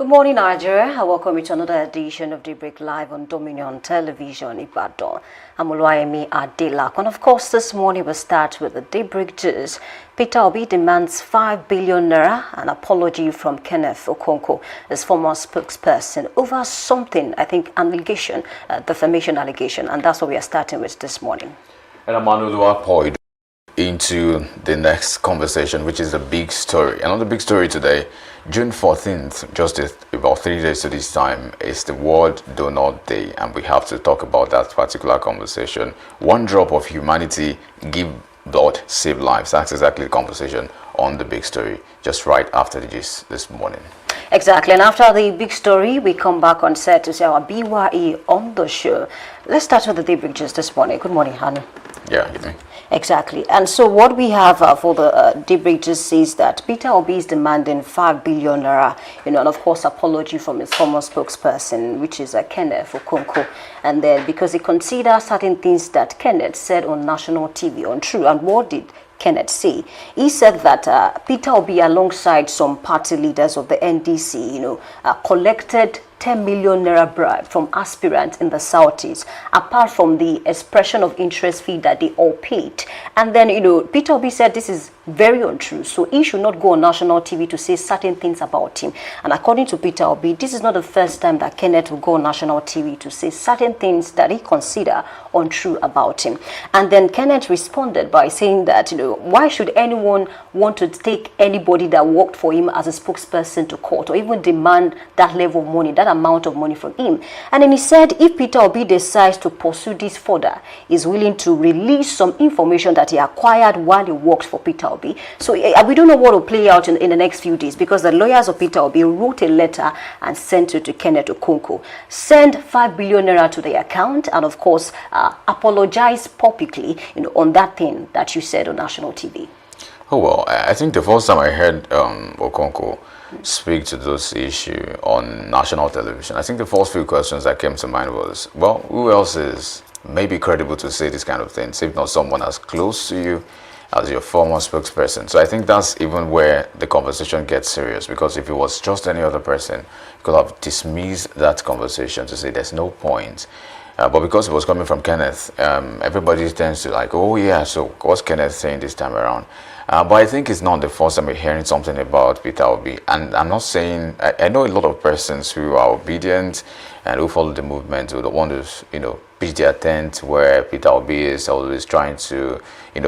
Good morning, Nigeria. I welcome you to another edition of Daybreak Live on Dominion Television, Ibadan. I'm Oluwayemi Adelak. And of course, this morning we'll start with the Daybreak gist. Peter Obi demands 5 billion naira, an apology from Kenneth Okonkwo, his former spokesperson, over something, I think, an allegation, defamation allegation. And that's what we are starting with this morning. And Amanu point into the next conversation, which is a big story. And on the big story today, June 14th, just about 3 days to this time, is the World Donor Day, and we have to talk about that particular conversation. One drop of humanity, give blood, save lives. That's exactly the conversation on the big story, just right after the gist this morning. Exactly, and after the big story, we come back on set to see our BYE on the show. Let's start with the Daybreak gist this morning. Good morning, Hanu. Yeah, evening. Exactly. And so what we have for the Daybreak just says that Peter Obi is demanding 5 billion naira, and of course apology from his former spokesperson, which is Kenneth Okonkwo. And then because he considers certain things that Kenneth said on national TV untrue. And what did Kenneth say? He said that Peter Obi, alongside some party leaders of the NDC, collected 10 million naira bribe from aspirants in the Southeast, apart from the expression of interest fee that they all paid. And then, Peter Obi said this is very untrue, so he should not go on national TV to say certain things about him. And according to Peter Obi, this is not the first time that Kenneth will go on national TV to say certain things that he consider untrue about him. And then Kenneth responded by saying that, why should anyone want to take anybody that worked for him as a spokesperson to court, or even demand that level of money, that amount of money from him? And then he said if Peter Obi decides to pursue this further, he's willing to release some information that he acquired while he works for Peter Obi. So we don't know what will play out in the next few days, because the lawyers of Peter Obi wrote a letter and sent it to Kenneth Okonkwo. Send 5 billion naira to the account, and of course apologize publicly on that thing that you said on national TV. Oh, well, I think the first time I heard Okonkwo speak to this issue on national television, I think the first few questions that came to mind was, well, who else is maybe credible to say this kind of things, if not someone as close to you as your former spokesperson? So I think that's even where the conversation gets serious, because if it was just any other person, you could have dismissed that conversation to say there's no point. But because it was coming from Kenneth, everybody tends to like, oh yeah, so what's Kenneth saying this time around? But I think it's not the first time we're hearing something about Peter Obi. And I'm not saying, I know a lot of persons who are obedient and who follow the movement who don't want to, pitch their tent where Peter Obi is always trying to,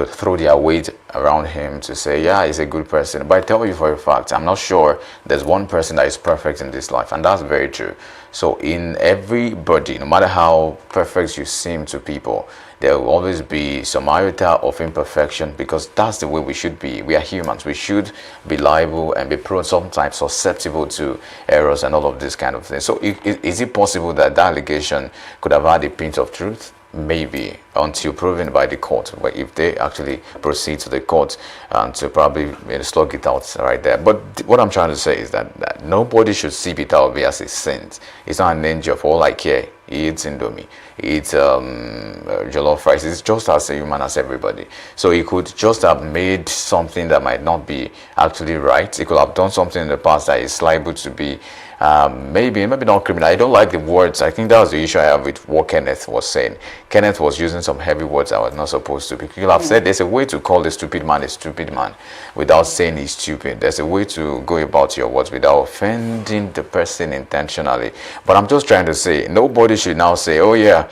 throw their weight around him to say, yeah, he's a good person. But I tell you for a fact, I'm not sure there's one person that is perfect in this life. And that's very true. So in everybody, no matter how perfect you seem to people, there will always be some iota of imperfection, because that's the way we should be. We are humans. We should be liable and be prone, sometimes susceptible to errors and all of this kind of thing. So is it possible that that allegation could have had a pinch of truth? Maybe, until proven by the court, but if they actually proceed to the court and to probably slug it out right there. But what I'm trying to say is that nobody should see Peter Obi as a saint. It's not an angel. For all I care, he eats Indomie, he eats jollof rice. It's just as a human as everybody. So he could just have made something that might not be actually right. He could have done something in the past that is liable to be maybe not criminal. I don't like the words. I think that was the issue I have with what Kenneth was saying. Kenneth was using some heavy words that was not supposed to be. People have said there's a way to call a stupid man without saying he's stupid. There's a way to go about your words without offending the person intentionally. But I'm just trying to say, nobody should now say, oh yeah,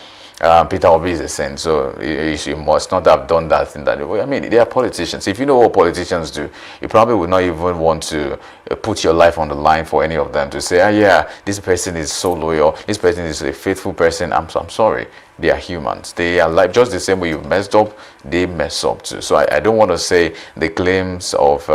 Peter Obi is a saint, so he must not have done that in that way. I mean, they are politicians. If you know what politicians do, you probably would not even want to put your life on the line for any of them to say, yeah, this person is so loyal, this person is a faithful person. I'm sorry. They are humans. They are like, just the same way you've messed up, they mess up too. So I don't want to say the claims of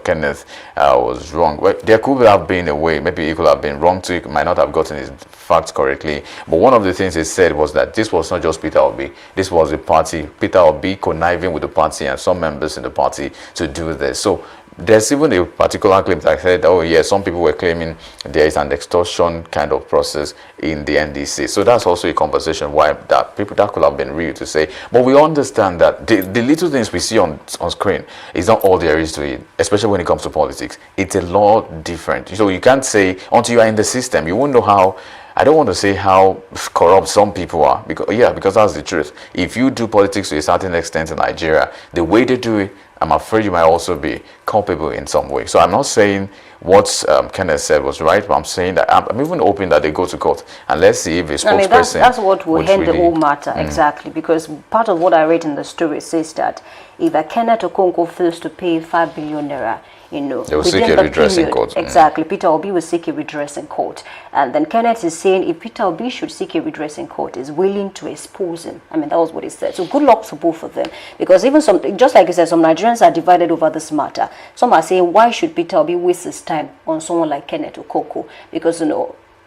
Kenneth was wrong. Well, there could have been a way. Maybe he could have been wrong too. He might not have gotten his facts correctly. But one of the things he said was that this was not just Peter Obi. This was the party, Peter Obi conniving with the party and some members in the party to do this. So there's even a particular claim that I said, oh yeah, some people were claiming there is an extortion kind of process in the NDC. So that's also a conversation why that people that could have been real to say. But we understand that the little things we see on screen is not all there is to it, especially when it comes to politics. It's a lot different. So you can't say until you are in the system, you won't know how. I don't want to say how corrupt some people are, because that's the truth. If you do politics to a certain extent in Nigeria, the way they do it, I'm afraid you might also be culpable in some way. So I'm not saying what Kenneth said was right, but I'm saying that I'm even hoping that they go to court and let's see if a spokesperson. That's what will end the whole matter, exactly. Because part of what I read in the story says that if a Kenneth Okonkwo fails to pay 5 billion naira, they will seek a redress in court. Exactly. Peter Obi will seek a redress in court. And then Kenneth is saying if Peter Obi should seek a redress in court, is willing to expose him. I mean, that was what he said. So good luck to both of them. Because even just like you said, some Nigerians are divided over this matter. Some are saying, why should Peter Obi waste his time on someone like Kenneth Okonkwo? Because,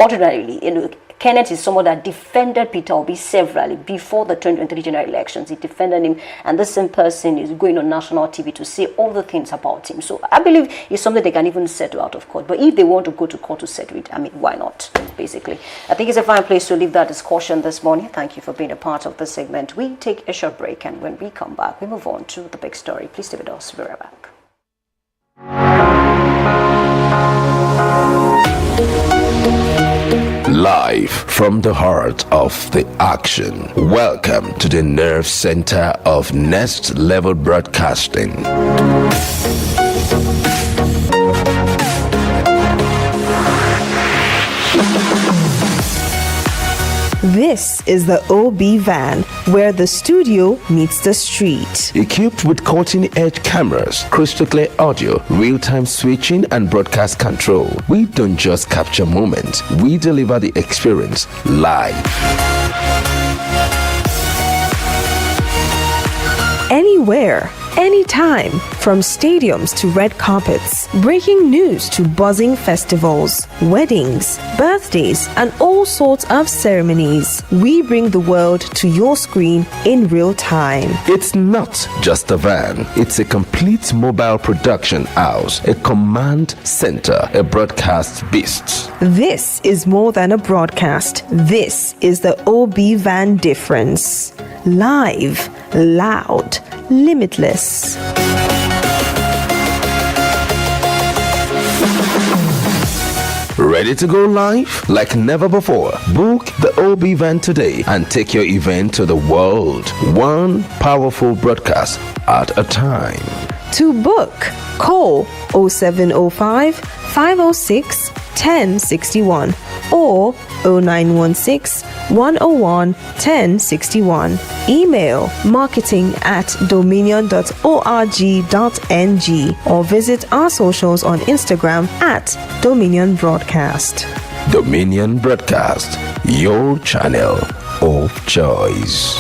ordinarily, Kenneth is someone that defended Peter Obi severally before the 2023 general elections. He defended him, and this same person is going on national TV to say all the things about him. So I believe it's something they can even settle out of court. But if they want to go to court to settle it, I mean, why not, basically? I think it's a fine place to leave that discussion this morning. Thank you for being a part of this segment. We take a short break, and when we come back, we move on to the big story. Please stay with us. We'll be right back. Live from the heart of the action. Welcome to the nerve center of Next Level Broadcasting. This is the OB van, where the studio meets the street. Equipped with cutting-edge cameras, crystal clear audio, real-time switching, and broadcast control, we don't just capture moments, we deliver the experience live. Anywhere, anytime, from stadiums to red carpets, breaking news to buzzing festivals, weddings, birthdays, and all sorts of ceremonies. We bring the world to your screen in real time. It's not just a van, it's a complete mobile production house, a command center, a broadcast beast. This is more than a broadcast. This is the OB van difference. Live, loud, limitless. Ready to go live? Like never before. Book the OB van today and take your event to the world. One powerful broadcast at a time. To book, call 0705 506 1061 or 0916 101 1061. Email marketing@dominion.org.ng or visit our socials on Instagram @Dominion Broadcast. Dominion Broadcast, your channel of choice.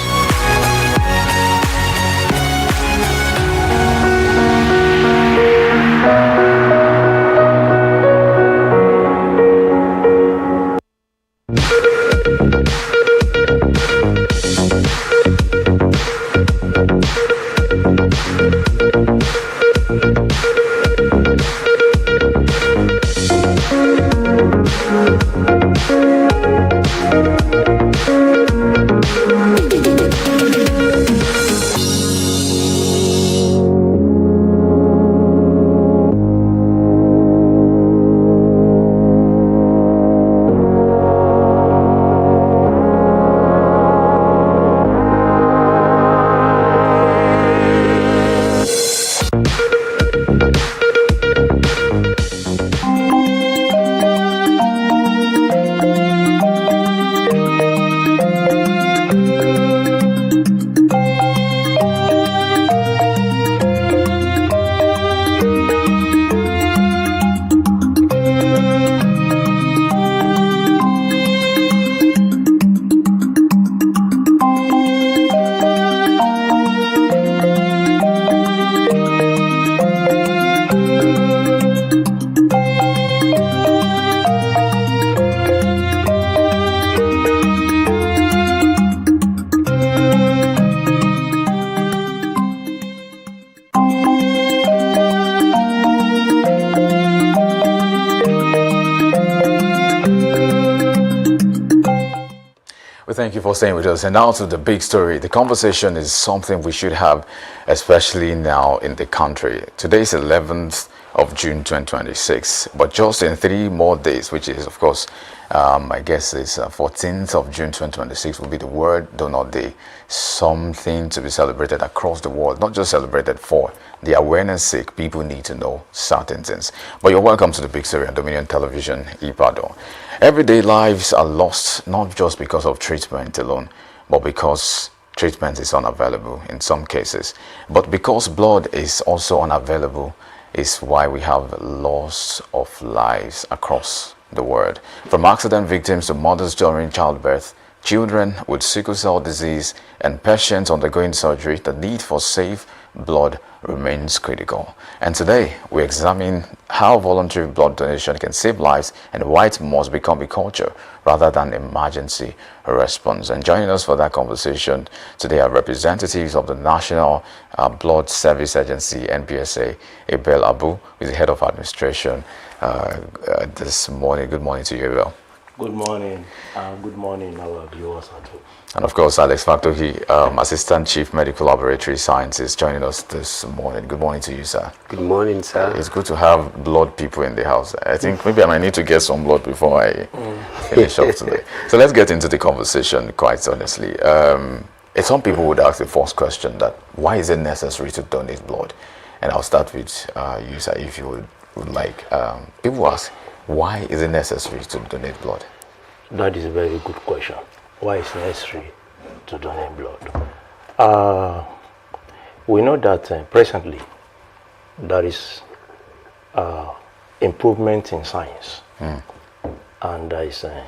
We thank you for staying with us. And now to the big story. The conversation is something we should have, especially now in the country. Today is 11th of June 2026, but just in 3 more days, which is, of course, I guess it's 14th of June 2026 will be the World Donor Day. Something to be celebrated across the world, not just celebrated for the awareness sake. People need to know certain things. But you're welcome to the big story on Dominion Television, Ibadan. Everyday lives are lost, not just because of treatment alone, but because treatment is unavailable in some cases. But because blood is also unavailable, is why we have loss of lives across the world. From accident victims to mothers during childbirth, children with sickle cell disease, and patients undergoing surgery, the need for safe blood remains critical. And today, we examine how voluntary blood donation can save lives and why it must become a culture rather than emergency response. And joining us for that conversation today are representatives of the National Blood Service Agency, NPSA, Abel Abu, who is the head of administration this morning. Good morning to you, Abel. Good morning. Good morning, our viewers at home. And of course, Alex Faktohi, Assistant Chief Medical Laboratory Scientist, joining us this morning. Good morning to you, sir. Good morning, sir. It's good to have blood people in the house. I think maybe I might need to get some blood before I finish up today. So let's get into the conversation, quite honestly. Some people would ask the first question that, why is it necessary to donate blood? And I'll start with you, sir, if you would like. People ask, why is it necessary to donate blood? That is a very good question. Why is it necessary to donate blood? We know that presently there is improvement in science, and there is a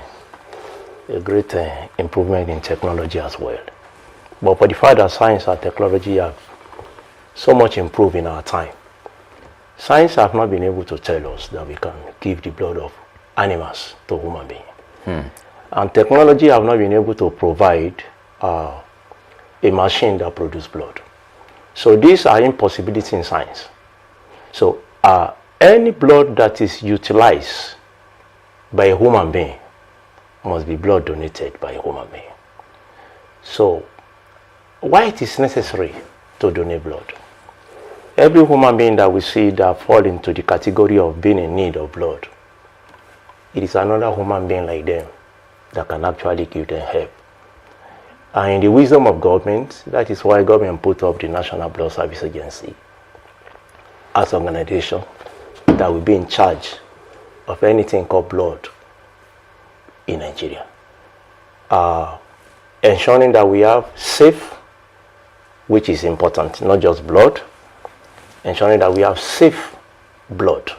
great improvement in technology as well. But for the fact that science and technology have so much improved in our time, science have not been able to tell us that we can give the blood of animals to human beings. And technology have not been able to provide a machine that produces blood. So these are impossibilities in science. So any blood that is utilized by a human being must be blood donated by a human being. So why it is necessary to donate blood? Every human being that we see that fall into the category of being in need of blood, it is another human being like them that can actually give them help. And in the wisdom of government, that is why government put up the National Blood Service Agency as an organization that will be in charge of anything called blood in Nigeria. Ensuring that we have safe, which is important, not just blood, ensuring that we have safe blood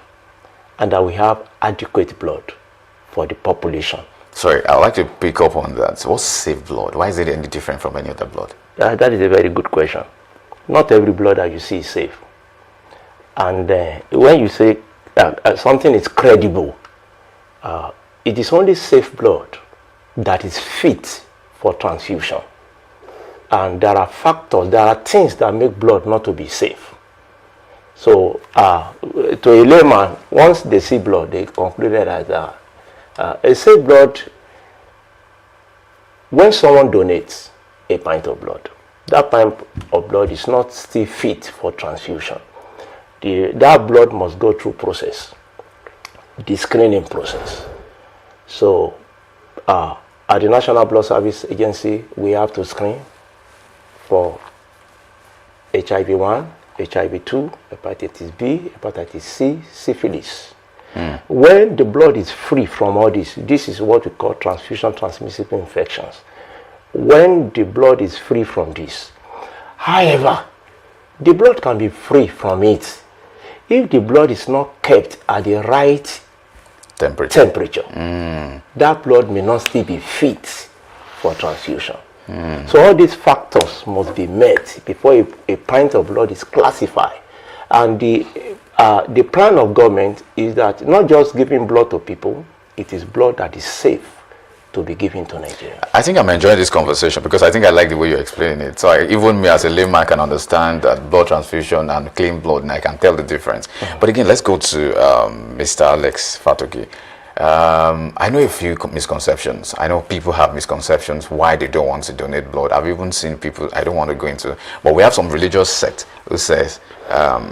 and that we have adequate blood for the population. Sorry, I'd like to pick up on that. So what's safe blood? Why is it any different from any other blood? That is a very good question. Not every blood that you see is safe. And when you say something is credible, it is only safe blood that is fit for transfusion. And there are factors, there are things that make blood not to be safe. So to a layman, once they see blood, they concluded that a safe blood, when someone donates a pint of blood, that pint of blood is not still fit for transfusion. That blood must go through process, the screening process. So at the National Blood Service Agency, we have to screen for HIV-1, HIV-2, hepatitis B, hepatitis C, syphilis. When the blood is free from all this is what we call transfusion transmissible infections. When the blood is free from this, however, the blood can be free from it if the blood is not kept at the right temperature. That blood may not still be fit for transfusion. So all these factors must be met before a pint of blood is classified. And the plan of government is that not just giving blood to people, it is blood that is safe to be given to Nigeria. I think I'm enjoying this conversation because I think I like the way you're explaining it. So even me as a layman can understand that blood transfusion and clean blood, and I can tell the difference. But again, let's go to Mr. Alex Fatoki. I know a few misconceptions. I know people have misconceptions why they don't want to donate blood. I've even seen people, I don't want to go into, but we have some religious sect who says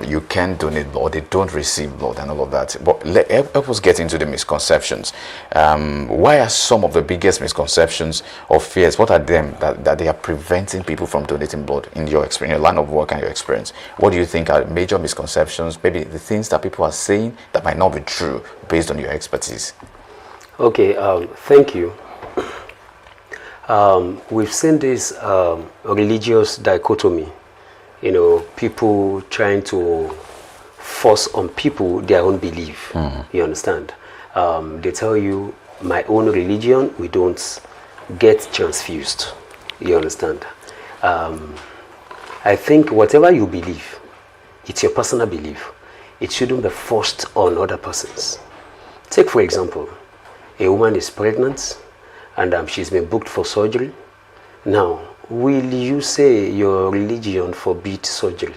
you can donate blood, they don't receive blood and all of that. But help us get into the misconceptions. Why are some of the biggest misconceptions or fears, what are them that they are preventing people from donating blood in your experience, your line of work and your experience? What do you think are major misconceptions, maybe the things that people are saying that might not be true based on your expertise? Okay, thank you. We've seen this religious dichotomy, you know, people trying to force on people their own belief. You understand? They tell you, my own religion, we don't get transfused. You understand? I think whatever you believe, it's your personal belief. It shouldn't be forced on other persons. Take, for example, a woman is pregnant and she's been booked for surgery. Now, will you say your religion forbids surgery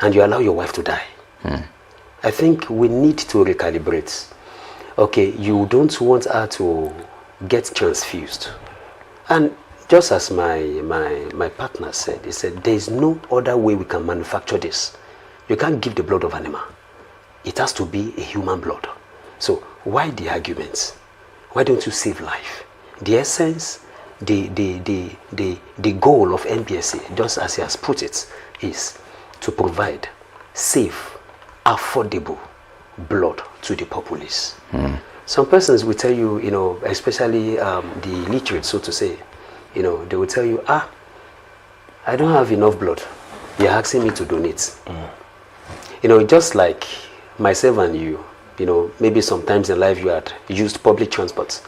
and you allow your wife to die? I think we need to recalibrate. Okay, you don't want her to get transfused. And just as my partner said, he said, there is no other way we can manufacture this. You can't give the blood of animal. It has to be a human blood. So why the arguments? Why don't you save life? The essence, the goal of NBSA, just as he has put it, is to provide safe, affordable blood to the populace. Some persons will tell you, you know, especially the illiterate, so to say, you know, they will tell you, I don't have enough blood. You're asking me to donate. You know, just like myself and you know, maybe sometimes in life you had used public transport.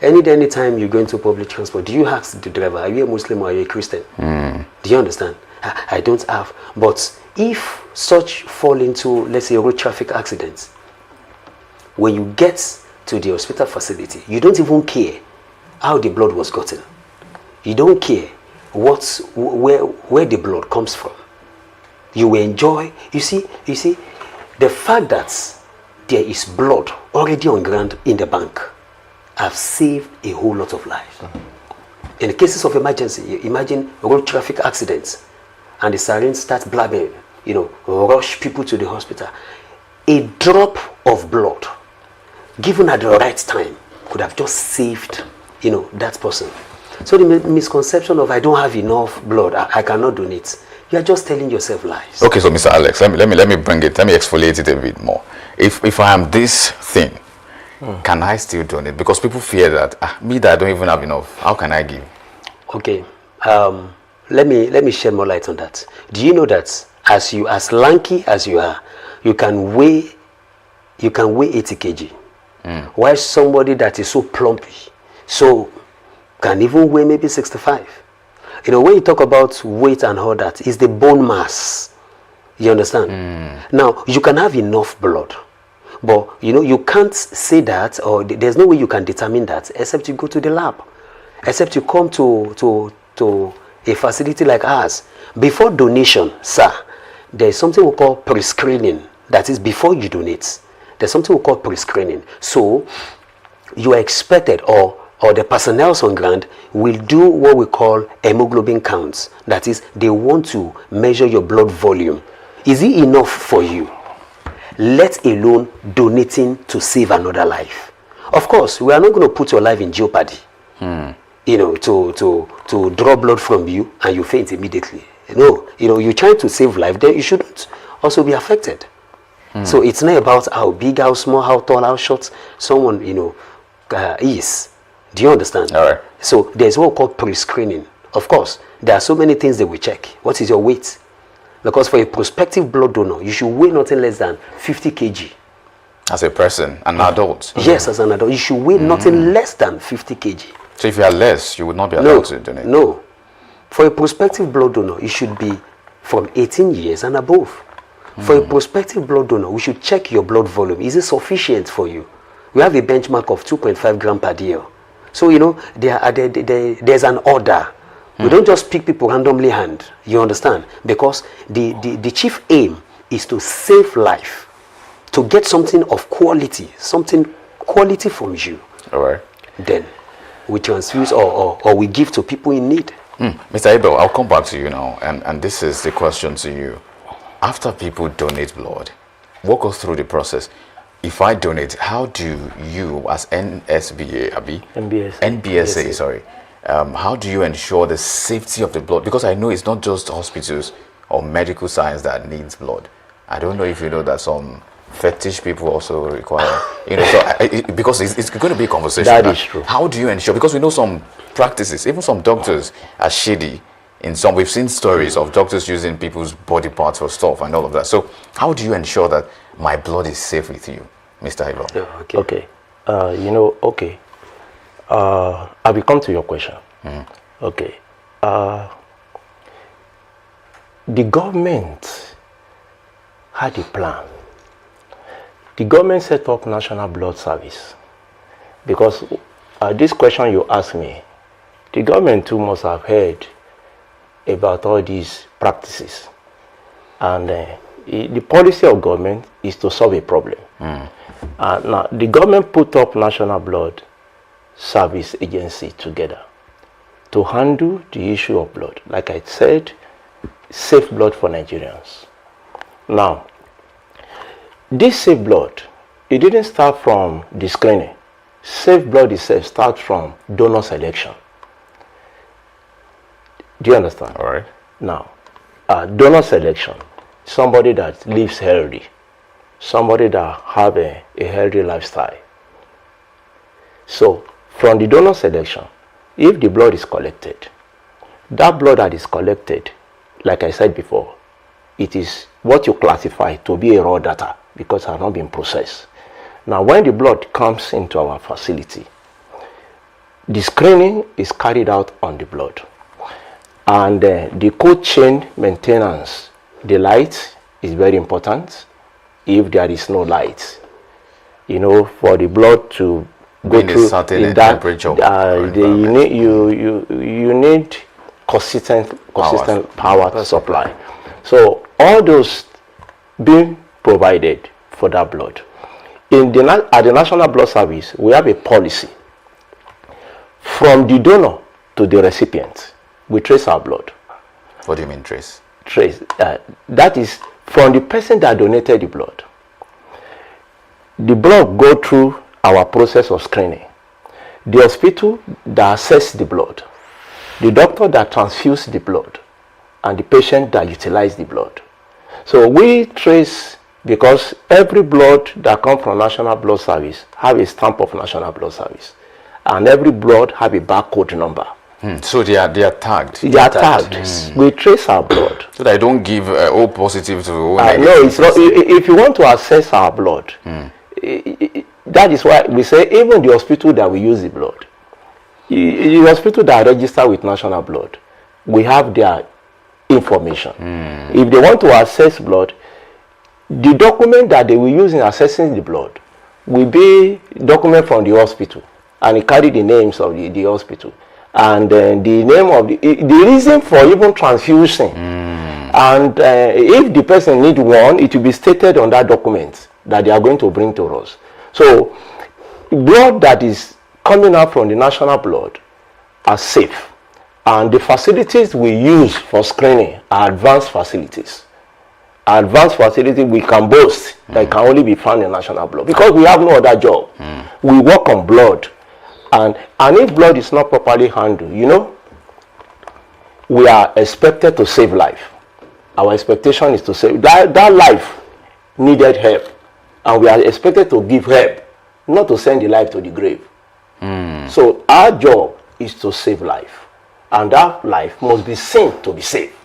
Any time you go into public transport, do you ask the driver, are you a Muslim or are you a Christian? Do you understand? I don't have. But if such fall into, let's say, road traffic accidents, when you get to the hospital facility, you don't even care how the blood was gotten. You don't care where the blood comes from. You will enjoy. You see, the fact that there is blood already on ground in the bank have saved a whole lot of lives. In the cases of emergency, imagine road traffic accidents and the sirens start blabbing, you know, rush people to the hospital. A drop of blood given at the right time could have just saved, you know, that person. So the misconception of I don't have enough blood, I cannot donate. You are just telling yourself lies. Okay, so Mr. Alex, let me bring it. Let me exfoliate it a bit more. If I am this thing, can I still donate? Because people fear that me that I don't even have enough. How can I give? Okay, let me shed more light on that. Do you know that as lanky as you are, you can weigh 80 kg, while somebody that is so plumpy, so can even weigh maybe 65. You know, when you talk about weight and all that, it's the bone mass. You understand? Now, you can have enough blood, but you know, you can't say that, or there's no way you can determine that except you go to the lab, except you come to a facility like ours. Before donation, sir, there's something we call pre-screening. That is before you donate. There's something we call pre-screening. So you are expected, or the personnel on ground will do what we call hemoglobin counts. That is, they want to measure your blood volume. Is it enough for you? Let alone donating to save another life. Of course, we are not going to put your life in jeopardy. You know, to draw blood from you and you faint immediately. No, you know, you're trying to save life, then you shouldn't also be affected. So it's not about how big, how small, how tall, how short someone, you know, is. Do you understand? All right. So there's what we call pre-screening. Of course, there are so many things they will check. What is your weight? Because for a prospective blood donor, you should weigh nothing less than 50 kg. As a person, an adult? Yes, as an adult. You should weigh nothing less than 50 kg. So if you are less, you would not be allowed to donate? No. For a prospective blood donor, you should be from 18 years and above. For a prospective blood donor, we should check your blood volume. Is it sufficient for you? We have a benchmark of 2.5 grams per day. So, you know, there's an order. We don't just pick people randomly hand. You understand? Because the chief aim is to save life, to get something of quality, something quality from you, All right. then we transfuse or we give to people in need. Mr. Abel, I'll come back to you now, and this is the question to you. After people donate blood, walk us through the process. If I donate, how do you, as NSBA, NBSA, sorry, how do you ensure the safety of the blood? Because I know it's not just hospitals or medical science that needs blood. I don't know if you know that some fetish people also require, because it's going to be a conversation. That is true. How do you ensure? Because we know some practices, even some doctors are shady. In some, we've seen stories of doctors using people's body parts for stuff and all of that. So how do you ensure that my blood is safe with you, Mr. Abel? Okay. I will come to your question. Okay. The government had a plan. The government set up National Blood Service because this question you asked me, the government too must have heard about all these practices, and the policy of government is to solve a problem. Now the government put up National Blood Service Agency together to handle the issue of blood. Like I said, safe blood for Nigerians. Now, this safe blood, it didn't start from the screening. Safe blood itself starts from donor selection. Do you understand? All right. Now, donor selection, somebody that lives healthy, somebody that have a healthy lifestyle. So, from the donor selection, if the blood is collected, that blood that is collected, like I said before, it is what you classify to be a raw data because it has not been processed. Now, when the blood comes into our facility, the screening is carried out on the blood. And the cold chain maintenance, the light is very important. If there is no light, for the blood to go in through a certain in that temperature, you need consistent power supply. So all those being provided for that blood. At the National Blood Service, we have a policy. From the donor to the recipient, we trace our blood. What do you mean trace? Trace. That is from the person that donated the blood. The blood go through our process of screening. The hospital that assess the blood, the doctor that transfuse the blood, and the patient that utilize the blood. So we trace, because every blood that comes from National Blood Service have a stamp of National Blood Service, and every blood have a barcode number. So they are tagged. They are tagged. We trace our blood. So that I don't give O positive to O No, negative. it's not. If you want to assess our blood, that is why we say even the hospital that we use the blood, the hospital that are registered with National Blood, we have their information. If they want to assess blood, the document that they will use in assessing the blood will be document from the hospital, and it carry the names of the hospital, and then the name of the reason for even transfusing, and if the person need one, it will be stated on that document that they are going to bring to us. So blood that is coming out from the National Blood are safe, and the facilities we use for screening are advanced facilities. Advanced facility we can boast that can only be found in National Blood, because we have no other job. We work on blood, and if blood is not properly handled, we are expected to save life. Our expectation is to save that life needed help, and we are expected to give help, not to send the life to the grave. So our job is to save life, and that life must be seen to be safe.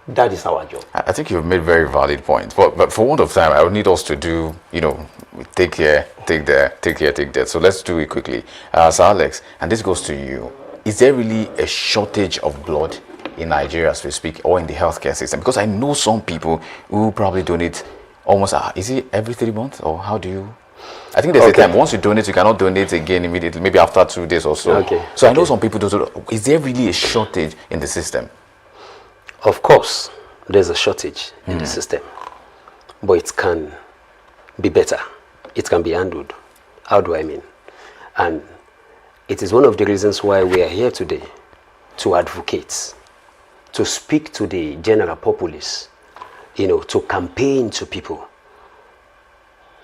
That is our job. I think you've made very valid points. But for want of time, I would need us to do, take here, take there, take here, take there. So let's do it quickly. Sir Alex, and this goes to you. Is there really a shortage of blood in Nigeria as we speak, or in the healthcare system? Because I know some people who probably donate almost, is it every 3 months? Or how do you? I think there's a time. Once you donate, you cannot donate again immediately, maybe after 2 days or so. So I know some people do. Is there really a shortage in the system? Of course, there's a shortage in the system, but it can be better. It can be handled. How do I mean? And it is one of the reasons why we are here today, to advocate, to speak to the general populace, to campaign to people,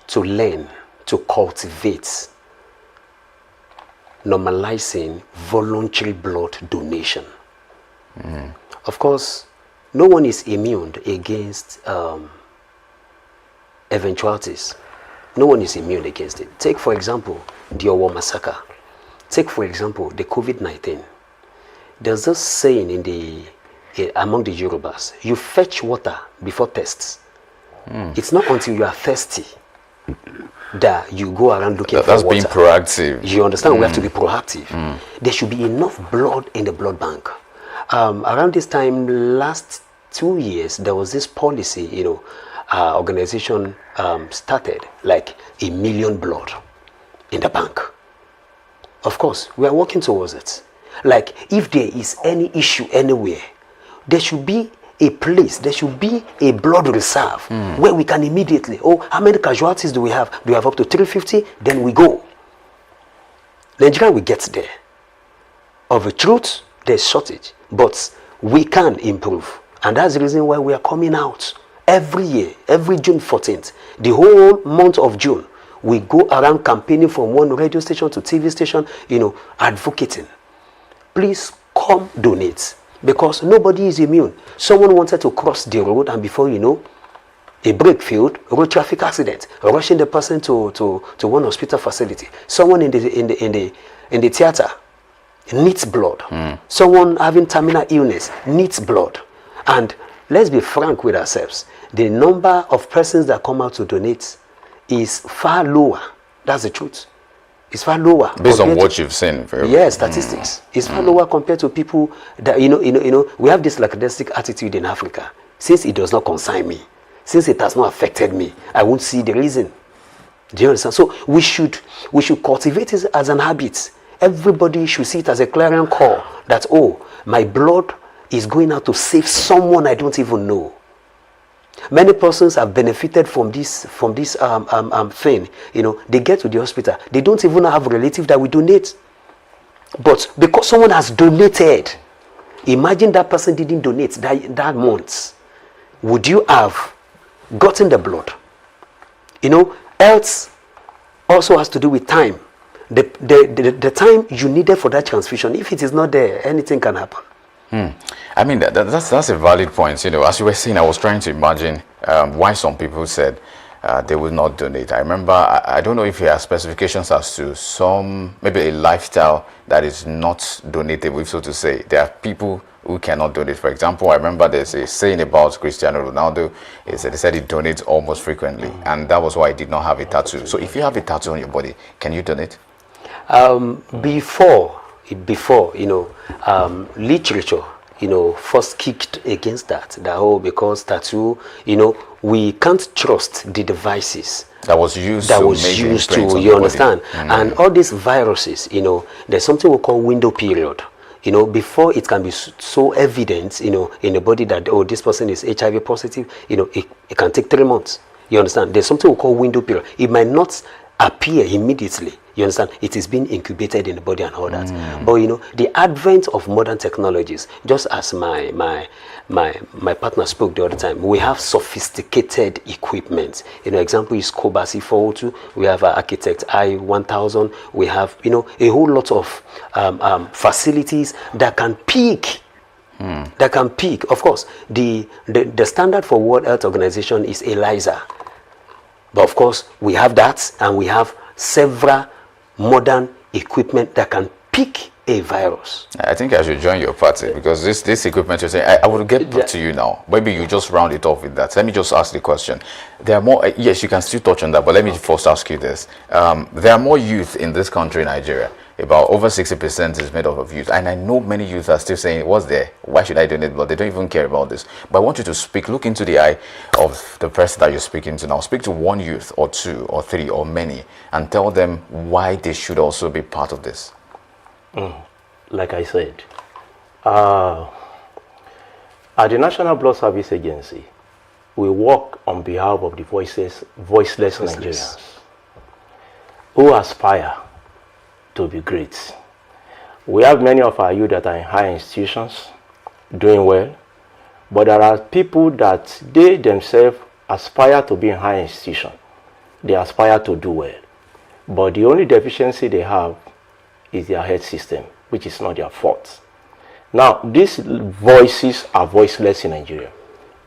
to learn, to cultivate, normalizing voluntary blood donation. Of course, no one is immune against eventualities. No one is immune against it. Take, for example, the Owo massacre. Take, for example, the COVID-19. There's this saying among the Yorubas, you fetch water before tests. It's not until you are thirsty that you go around looking for water. That's being proactive. You understand? We have to be proactive. There should be enough blood in the blood bank. Around this time, last 2 years, there was this policy, organization started, like 1 million blood in the bank. Of course, we are working towards it. Like, if there is any issue anywhere, there should be a place, there should be a blood reserve where we can immediately, how many casualties do we have? Do we have up to 350? Then we go. Nigeria will get there. Of a truth, there's shortage, but we can improve. And that's the reason why we are coming out every year, every June 14th, the whole month of June. We go around campaigning from one radio station to TV station, advocating. Please come donate, because nobody is immune. Someone wanted to cross the road, and before you know, a brake failed, road traffic accident, rushing the person to one hospital facility. Someone in the theater needs blood. Someone having terminal illness needs blood. And let's be frank with ourselves. The number of persons that come out to donate is far lower. That's the truth. It's far lower. Based on what you've seen. Yes, statistics. It's far lower compared to people that, we have this lackadaisical attitude in Africa. Since it does not concern me, since it has not affected me, I won't see the reason. Do you understand? So we should cultivate it as an habit. Everybody should see it as a clarion call that, my blood is going out to save someone I don't even know. Many persons have benefited from this thing. They get to the hospital, they don't even have a relative that will donate. But because someone has donated, imagine that person didn't donate that month. Would you have gotten the blood? Health also has to do with time. The time you needed for that transfusion, if it is not there, anything can happen. I mean, that's a valid point. As you were saying, I was trying to imagine why some people said they will not donate. I remember, I don't know if you have specifications as to maybe a lifestyle that is not donatable, so to say. There are people who cannot donate. For example, I remember there's a saying about Cristiano Ronaldo. They said he donates almost frequently, and that was why he did not have a tattoo. So if you have a tattoo on your body, can you donate? Before literature, first kicked against that because tattoo, we can't trust the devices that was used to you understand. And all these viruses, there's something we call window period. Before it can be so evident, in the body that, this person is HIV positive, it can take 3 months. You understand? There's something we call window period. It might not appear immediately. You understand? It is being incubated in the body and all that. But the advent of modern technologies, just as my partner spoke the other time, we have sophisticated equipment. Example is Kobasi 402. We have Architect I-1000. We have a whole lot of facilities that can peak. That can peak. Of course, the standard for World Health Organization is ELISA. But of course, we have that, and we have several modern equipment that can pick a virus. I think I should join your party, because this equipment you're saying, I will get back to you now. Maybe you just round it off with that. Let me just ask the question. There are more, yes, you can still touch on that, but let me first ask you this. There are more youth in this country, Nigeria. About over 60% is made up of youth. And I know many youth are still saying, what's there? Why should I donate blood? They don't even care about this. But I want you to look into the eye of the person that you're speaking to now. Speak to one youth or two or three or many and tell them why they should also be part of this. Like I said, at the National Blood Service Agency, we work on behalf of the voiceless Nigerians. who aspire to be great. We have many of our youth that are in high institutions, doing well, but there are people that they themselves aspire to be in high institution. They aspire to do well, but the only deficiency they have is their head system, which is not their fault. Now, these voices are voiceless in Nigeria.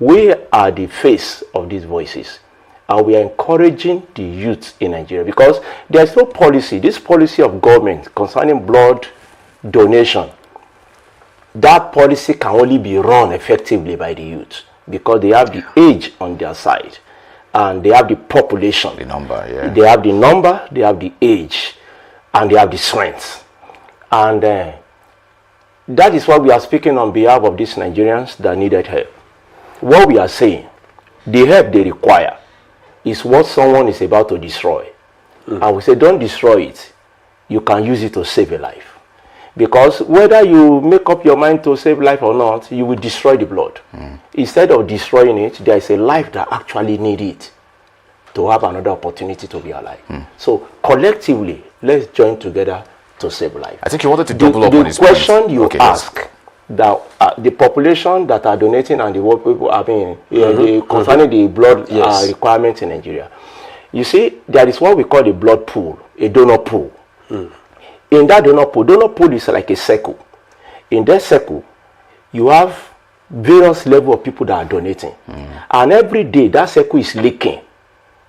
We are the face of these voices, and we are encouraging the youth in Nigeria because there is no policy, this policy of government concerning blood donation. That policy can only be run effectively by the youth because they have the age on their side and they have the population. The number, yeah. They have the number, they have the age, and they have the strength. And that is why we are speaking on behalf of these Nigerians that needed help. What we are saying, the help they require is what someone is about to destroy. And we say, don't destroy it. You can use it to save a life. Because whether you make up your mind to save life or not, you will destroy the blood. Instead of destroying it, there is a life that actually needs it to have another opportunity to be alive. So collectively, let's join together to save life. I think you wanted to double up on this point. The question you yes. ask, that the population that are donating and the work people are being concerning the blood requirements in Nigeria. You see, there is what we call a blood pool, a donor pool. In that donor pool is like a circle. In that circle, you have various levels of people that are donating. And every day, that circle is leaking.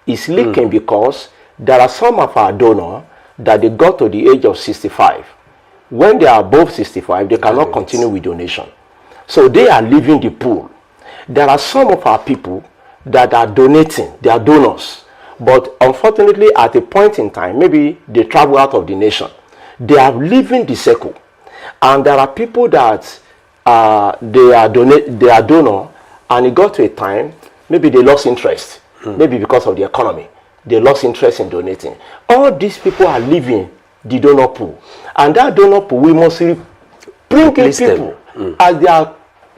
It's leaking because there are some of our donors that they got to the age of 65. When they are above 65, they cannot continue with donation. So they are leaving the pool. There are some of our people that are donating, they are donors. But unfortunately, at a point in time, maybe they travel out of the nation. They are leaving the circle. And there are people that they are donor, and it got to a time, maybe they lost interest. Maybe because of the economy. They lost interest in donating. All these people are leaving the donor pool. And that donor pool, we must bring in people.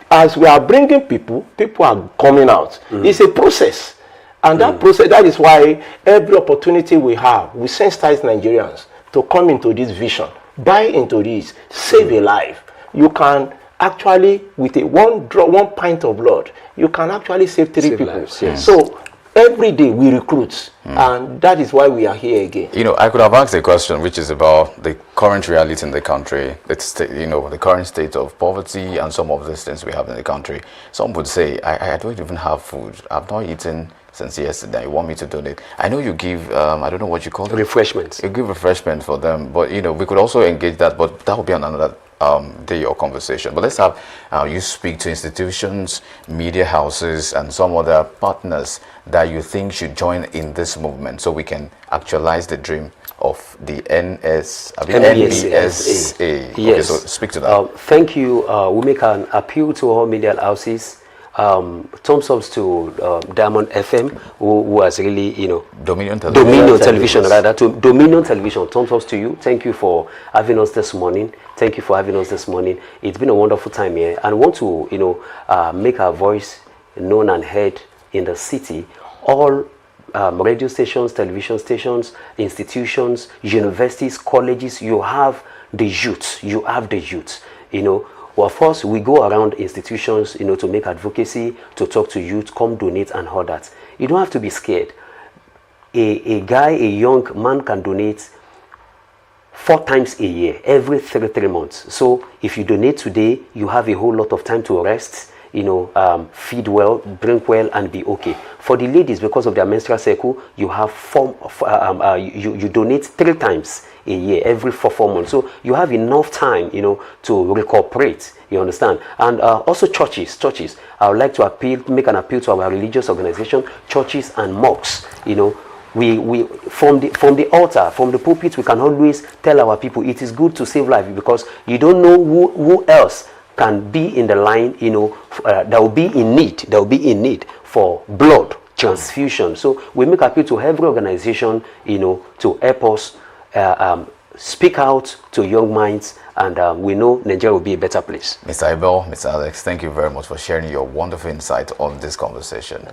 As we are bringing people, people are coming out. It's a process. And that process, that is why every opportunity we have, we sensitize Nigerians to come into this vision, buy into this, save a life. You can actually, with one pint of blood, you can actually save three people. Lives, yes. So every day we recruit, and that is why we are here again. You know, I could have asked a question which is about the current reality in the country. It's, the current state of poverty and some of these things we have in the country. Some would say, I don't even have food. I've not eaten since yesterday. You want me to donate? I know you give, I don't know what you call it. Refreshments. You give refreshment for them, but we could also engage that, but that would be on another day or conversation. But let's have you speak to institutions, media houses, and some other partners that you think should join in this movement so we can actualize the dream of the NBSA. Yes. Okay, so speak to that. Thank you. We make an appeal to all media houses. Thumbs ups to Diamond FM, who has really, Dominion Television. Dominion Television, rather. To Dominion Television, thumbs ups to you. Thank you for having us this morning. Thank you for having us this morning. It's been a wonderful time here. And I want to, make our voice known and heard in the city. All radio stations, television stations, institutions, universities, colleges, you have the youth. You have the youth, Well, first, we go around institutions, to make advocacy, to talk to youth, come donate and all that. You don't have to be scared. A young man can donate 4 times a year, every 3 months. So if you donate today, you have a whole lot of time to rest, feed well, drink well, and be okay. For the ladies, because of their menstrual cycle, you have you donate 3 times a year, every 4 months. So you have enough time, to recuperate. You understand? And also churches. I would like to make an appeal to our religious organization, churches and mosques. We from the altar, from the pulpit, we can always tell our people it is good to save life, because you don't know who else can be in the line, that will be in need for blood transfusion. So we make appeal to every organization, to help us speak out to young minds, and we know Nigeria will be a better place. Mr. Abel, Mr. Alex, thank you very much for sharing your wonderful insight on this conversation.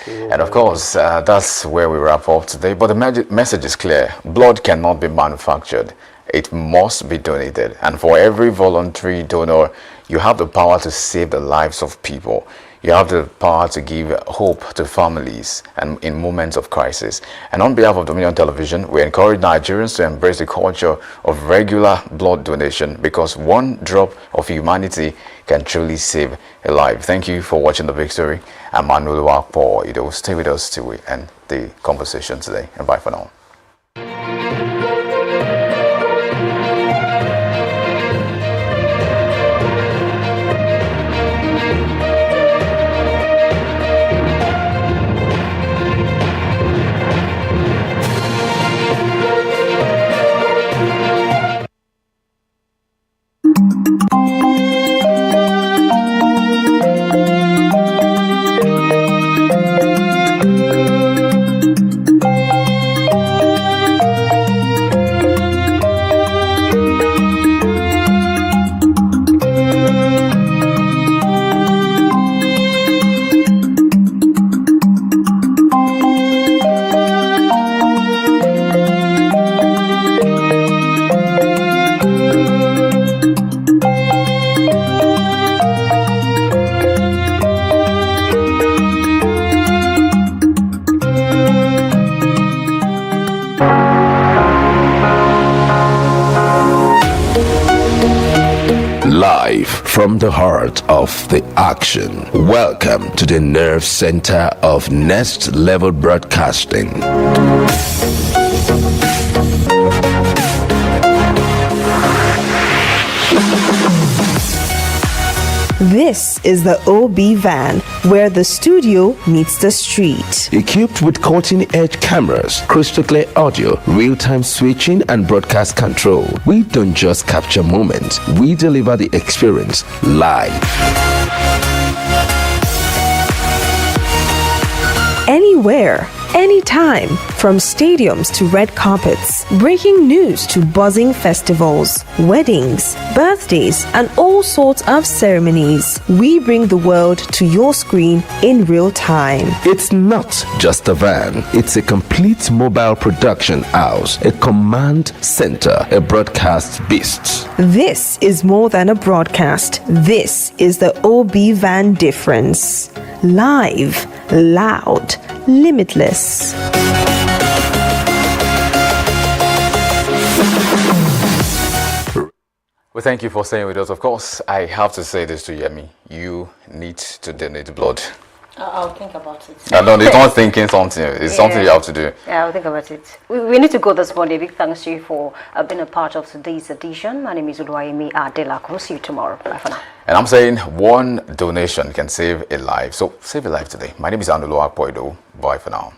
And of course, that's where we wrap up today. But the message is clear. Blood cannot be manufactured. It must be donated. And for every voluntary donor, you have the power to save the lives of people. You have the power to give hope to families and in moments of crisis. And on behalf of Dominion Television, we encourage Nigerians to embrace the culture of regular blood donation, because one drop of humanity can truly save a life. Thank you for watching The Big Story. I'm Manuel Wakpo. Stay with us till we end the conversation today. And bye for now. Live from the heart of the action. Welcome to the nerve center of Next Level Broadcasting. This is the OB van, where the studio meets the street. Equipped with cutting-edge cameras, crystal clear audio, real-time switching and broadcast control, we don't just capture moments, we deliver the experience live. Anywhere, anytime, from stadiums to red carpets, breaking news to buzzing festivals, weddings, birthdays, and all sorts of ceremonies. We bring the world to your screen in real time. It's not just a van, it's a complete mobile production house, a command center, a broadcast beast. This is more than a broadcast. This is the OB van difference. Live, loud, limitless. Well, thank you for staying with us. Of course, I have to say this to Yemi. You need to donate blood. I'll think about it. No, it's not thinking something. It's something you have to do. Yeah, I'll think about it. We need to go this morning. Big thanks to you for being a part of today's edition. My name is Uluwayemi Adela. See you tomorrow. Bye for now. And I'm saying one donation can save a life. So save a life today. My name is Andulu Akpoido. Bye for now.